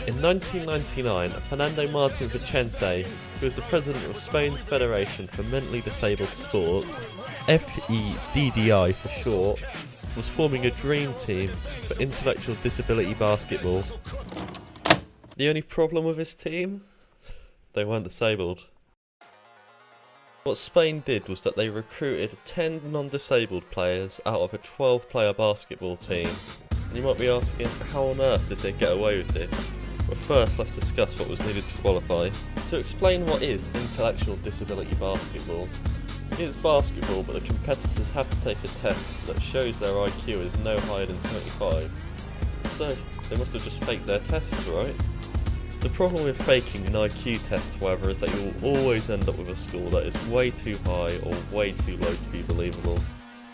In 1999, Fernando Martin Vicente, who was the president of Spain's Federation for Mentally Disabled Sports, FEDDI for short, was forming a dream team for intellectual disability basketball. The only problem with his team? They weren't disabled. What Spain did was that they recruited 10 non-disabled players out of a 12-player basketball team. And you might be asking, how on earth did they get away with this? But first, let's discuss what was needed to qualify. To explain what is intellectual disability basketball. It is basketball, but the competitors have to take a test that shows their IQ is no higher than 75. So, they must have just faked their tests, right? The problem with faking an IQ test, however, is that you will always end up with a score that is way too high or way too low to be believable.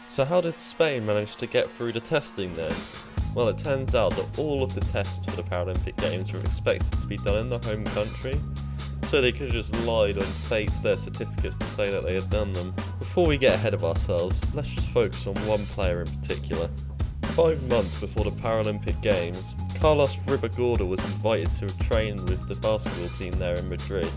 So how did Spain manage to get through the testing then? Well, it turns out that all of the tests for the Paralympic Games were expected to be done in the home country, so they could have just lied and faked their certificates to say that they had done them. Before we get ahead of ourselves, let's just focus on one player in particular. 5 months before the Paralympic Games, Carlos Ribagorda was invited to train with the basketball team there in Madrid.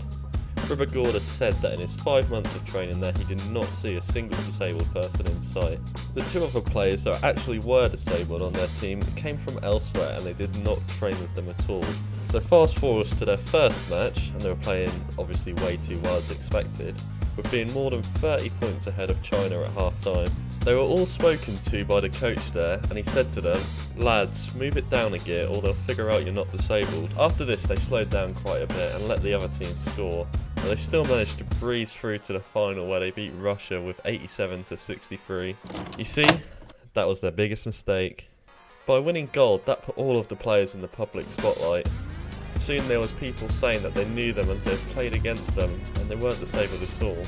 Ribagorda said that in his 5 months of training there he did not see a single disabled person in sight. The 2 other players that actually were disabled on their team came from elsewhere and they did not train with them at all. So fast forward to their first match, and they were playing obviously way too well as expected, with being more than 30 points ahead of China at half time. They were all spoken to by the coach there, and he said to them, "Lads, move it down a gear or they'll figure out you're not disabled." After this they slowed down quite a bit and let the other team score, but they still managed to breeze through to the final where they beat Russia with 87-63. You see, that was their biggest mistake. By winning gold, that put all of the players in the public spotlight. Soon there was people saying that they knew them and they'd played against them, and they weren't disabled at all.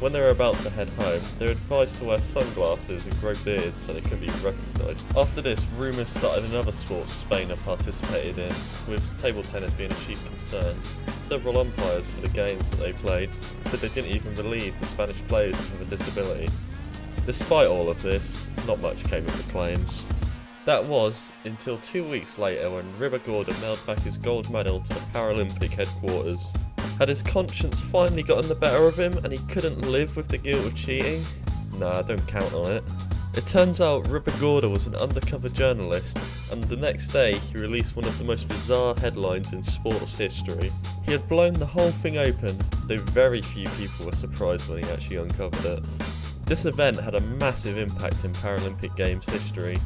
When they were about to head home, they were advised to wear sunglasses and grow beards so they could be recognised. After this, rumours started in other sports Spain had participated in, with table tennis being a chief concern. Several umpires for the games that they played said they didn't even believe the Spanish players have a disability. Despite all of this, not much came of the claims. That was until 2 weeks later when Ribagorda mailed back his gold medal to the Paralympic headquarters. Had his conscience finally gotten the better of him and he couldn't live with the guilt of cheating? Nah, don't count on it. It turns out Ribagorda was an undercover journalist, and the next day he released one of the most bizarre headlines in sports history. He had blown the whole thing open, though very few people were surprised when he actually uncovered it. This event had a massive impact in Paralympic Games history,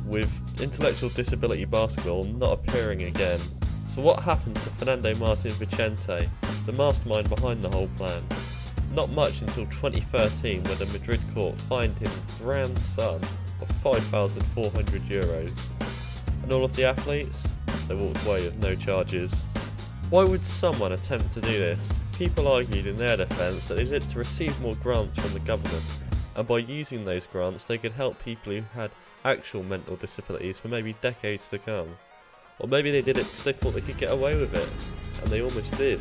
with intellectual disability basketball not appearing again. So what happened to Fernando Martin Vicente, the mastermind behind the whole plan? Not much until 2013, when the Madrid court fined him a grand sum of €5,400. And all of the athletes? They walked away with no charges. Why would someone attempt to do this? People argued in their defence that they did it to receive more grants from the government, and by using those grants they could help people who had actual mental disabilities for maybe decades to come. Or maybe they did it because they thought they could get away with it, and they almost did.